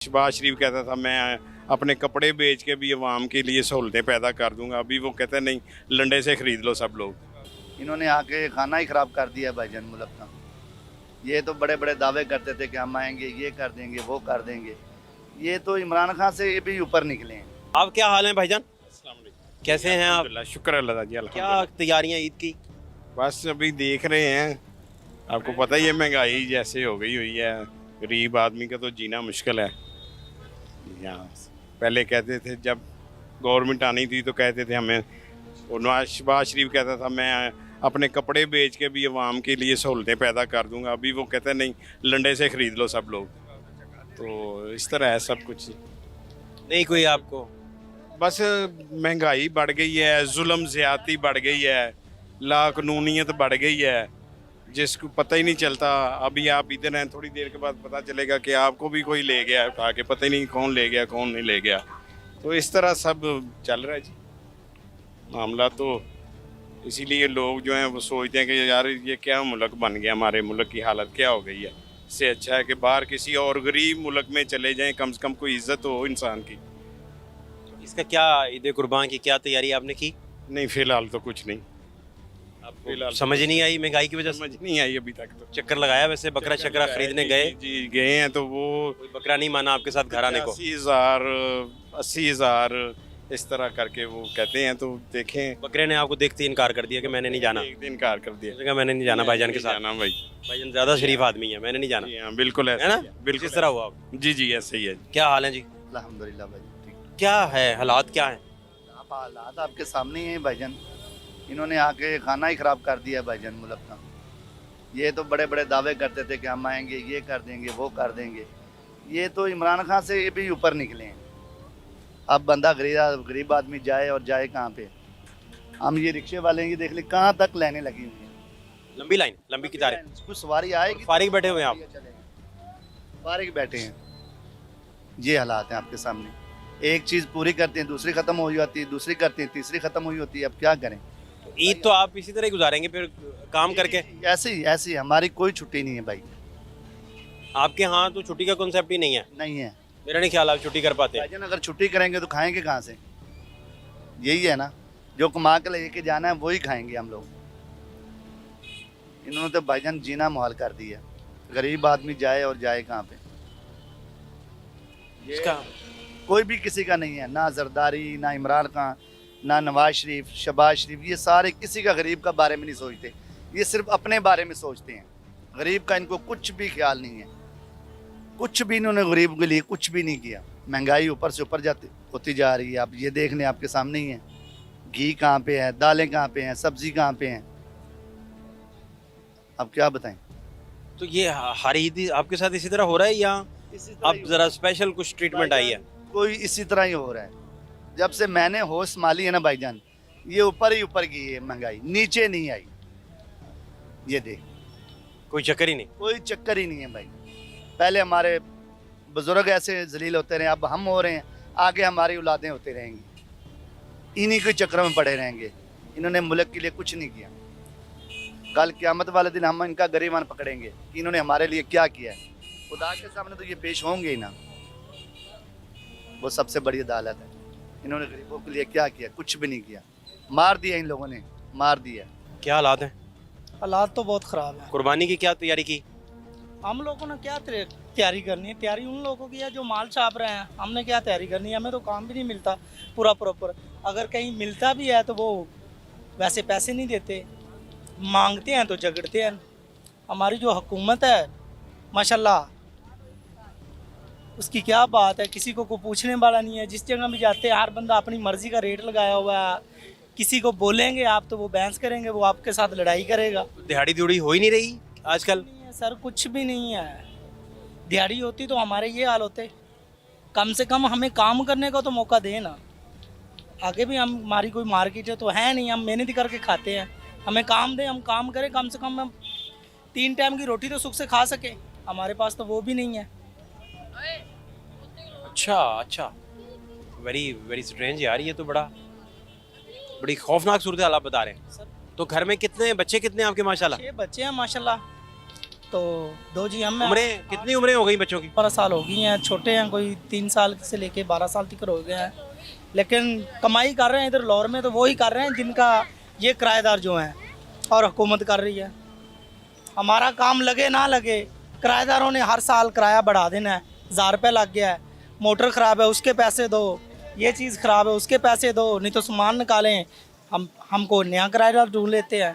शहबाज शरीफ कहता था मैं अपने कपड़े बेच के भी अवाम के लिए सहूलतें पैदा कर दूंगा। अभी वो कहते हैं नहीं, लंडे से खरीद लो सब लोग। इन्होंने आके खाना ही ख़राब कर दिया भाईजान मुल्क का। ये तो बड़े बड़े दावे करते थे कि हम आएंगे, ये कर देंगे, वो कर देंगे। ये तो इमरान खान से ये भी ऊपर निकले हैं। आप क्या हाल है भाईजान? कैसे हैं आप? अल्हम्दुलिल्लाह, शुक्र अल्लाह जी। क्या अल्हम्दुलिल्लाह। तैयारियां ईद की? बस अभी देख रहे हैं, आपको पता ही है महंगाई जैसे हो गई हुई है, गरीब आदमी का तो जीना मुश्किल है। यहाँ पहले कहते थे जब गवर्नमेंट आनी थी तो कहते थे हमें, और नवाज शहबाज शरीफ कहता था मैं अपने कपड़े बेच के भी अवाम के लिए सहूलतें पैदा कर दूंगा। अभी वो कहते हैं नहीं, लंडे से खरीद लो सब लोग। तो इस तरह है सब कुछ। नहीं कोई आपको? बस महंगाई बढ़ गई है, जुल्म ज़्यादती बढ़ गई है, लाकानूनीयत बढ़ गई है, जिसको पता ही नहीं चलता। अभी आप इधर हैं, थोड़ी देर के बाद पता चलेगा कि आपको भी कोई ले गया उठा के, पता ही नहीं कौन ले गया कौन नहीं ले गया। तो इस तरह सब चल रहा है जी मामला। तो इसीलिए लोग जो हैं वो सोचते हैं कि यार ये क्या मुल्क बन गया, हमारे मुल्क की हालत क्या हो गई है। इससे अच्छा है कि बाहर किसी और गरीब मुल्क में चले जाएं, कम से कम कोई इज्जत हो इंसान की। इसका क्या ईद कुर्बान की क्या तैयारी आपने की? नहीं, फिलहाल तो कुछ नहीं, आपको फिलहाल समझ ही नहीं आई महंगाई की वजह से? समझ नहीं आई अभी तक। तो चक्कर लगाया वैसे? बकरा शकरा खरीदने गए? जी गए हैं, तो वो कोई बकरा नहीं माना आपके साथ घर आने को? 80,000 इस तरह करके वो कहते हैं। तो देखें, बकरे ने आपको देखते ही इनकार कर दिया कि मैंने नहीं जाना? एक दिन इनकार कर दिया, उसने कहा मैंने नहीं जाना भाईजान के साथ। जाना भाई। भाईजान ज्यादा शरीफ आदमी है, मैंने नहीं जाना। जी हाँ, बिल्कुल है ऐसा ना? ही है, बिल्कुल किस तरह हुआ आप? जी जी ऐसे ही है। क्या हाल है जी? अल्हम्दुलिल्लाह भाई ठीक। क्या है हालात क्या है? आप हालात आपके सामने ही हैं भाईजान। इन्होंने आके खाना ही ख़राब कर दिया भाईजान मुल्क का। ये तो बड़े बड़े दावे करते थे कि हम आएंगे, ये कर देंगे, वो कर देंगे। ये तो इमरान खान से ये भी ऊपर निकले हैं। अब बंदा गरीब आदमी जाए और जाए कहाँ पे? हम ये रिक्शे वाले की देख ले कहाँ तक लाइनें लगी हुई हैं। लंबी लाइन, लंबी कितारें। कुछ सवारी आएगी, फारिग बैठे हुए हैं आप? फारिग बैठे हैं। ये हालात हैं आपके सामने। एक चीज़ पूरी करते हैं, दूसरी ख़त्म हो जाती है, दूसरी करते हैं, तीसरी ख़त्म हुई होती है। अब क्या करें? ईद तो आप इसी तरह ही गुजारेंगे फिर काम करके? ऐसी हमारी कोई छुट्टी नहीं है भाई, आपके यहाँ तो छुट्टी का कॉन्सेप्ट ही नहीं है। नहीं है। मेरा नहीं ख्याल आप छुट्टी कर पाते हैं। भाईजान अगर छुट्टी करेंगे तो खाएंगे कहाँ से? यही है ना, जो कमा के लेके जाना है वही खाएंगे हम लोग। इन्होंने तो भाईजान जीना मुहाल कर दिया। गरीब आदमी जाए और जाए कहाँ पे? इसका कोई भी किसी का नहीं है, ना जरदारी, ना इमरान खान, ना नवाज शरीफ, शहबाज शरीफ। ये सारे किसी का गरीब का बारे में नहीं सोचते। ये सिर्फ अपने बारे में सोचते हैं। गरीब का इनको कुछ भी ख्याल नहीं है। कुछ भी इन्होंने गरीब के लिए कुछ भी नहीं किया। महंगाई ऊपर से ऊपर जाती होती जा रही है। आप ये देख लें, आपके सामने ही है। घी कहाँ पे है, दालें कहाँ पे हैं, सब्जी कहाँ पे हैं? अब क्या बताएं? तो ये हर ईद आपके साथ इसी तरह हो रहा है या अब जरा स्पेशल कुछ ट्रीटमेंट आई है? कोई इसी तरह ही हो रहा है। जब से मैंने होश संभाली है ना भाईजान, ये ऊपर ही ऊपर की है महंगाई, नीचे नहीं आई। ये देख, कोई चक्कर ही नहीं। कोई चक्कर ही नहीं है भाई। पहले हमारे बुजुर्ग ऐसे जलील होते रहे, अब हम हो रहे हैं, आगे हमारी औलादें होते रहेंगी। इन्हीं के चक्कर में पड़े रहेंगे। इन्होंने मुल्क के लिए कुछ नहीं किया। कल क़यामत वाले दिन हम इनका गरीबान पकड़ेंगे कि इन्होंने हमारे लिए क्या किया है। खुदा के सामने तो ये पेश होंगे ही ना। वो सबसे बड़ी अदालत है। इन्होंने गरीबों के लिए क्या किया? कुछ भी नहीं किया। मार दिया इन लोगों ने, मार दिया। क्या हालात हैं? हालात तो बहुत ख़राब है। कुर्बानी की क्या तैयारी की? हम लोगों ने क्या तैयारी करनी है? तैयारी उन लोगों की है जो माल छाप रहे हैं। हमने क्या तैयारी करनी है? हमें तो काम भी नहीं मिलता पूरा प्रॉपर। अगर कहीं मिलता भी है तो वो वैसे पैसे नहीं देते, मांगते हैं तो झगड़ते हैं। हमारी जो हुकूमत है माशाल्लाह, उसकी क्या बात है, किसी को पूछने वाला नहीं है। जिस जगह भी जाते हैं हर बंदा अपनी मर्ज़ी का रेट लगाया हुआ है। किसी को बोलेंगे आप तो वो बहस करेंगे, वो आपके साथ लड़ाई करेगा। दिहाड़ी दिहाड़ी हो ही नहीं रही आजकल? नहीं है सर, कुछ भी नहीं है। दिहाड़ी होती तो हमारे ये हाल होते। कम से कम हमें काम करने का तो मौका दे ना। आगे भी हमारी कोई मार्केट है तो है नहीं, हम मेहनत करके खाते हैं। हमें काम दे, हम काम करें, कम से कम हम 3 टाइम की रोटी तो सुख से खा सके। हमारे पास तो वो भी नहीं है। अच्छा, वेरी वेरी स्ट्रेंज यार। ये तो बड़ी खौफनाक सूरत हाल आप बता रहे हैं। सर तो घर में कितने बच्चे, कितने आपके माशाल्लाह? 6 बच्चे हैं माशाल्लाह। तो 2 जी हम हैं। उम्रें कितनी उम्रें हो गई बच्चों की? 12 साल हो गई हैं, छोटे हैं, कोई 3 साल से लेके 12 साल तक हो गए हैं। लेकिन कमाई कर रहे हैं इधर लाहौर में, तो वो ही कर रहे हैं जिनका ये किराएदार जो हैं, और हुकूमत कर रही है। हमारा काम लगे ना लगे, किराएदारों ने हर साल किराया बढ़ा देना है। 1000 रुपये लग गया है, मोटर ख़राब है उसके पैसे दो, ये चीज़ ख़राब है उसके पैसे दो, नहीं तो सामान निकालें, हमको नया किराएदार ढूंढ लेते हैं।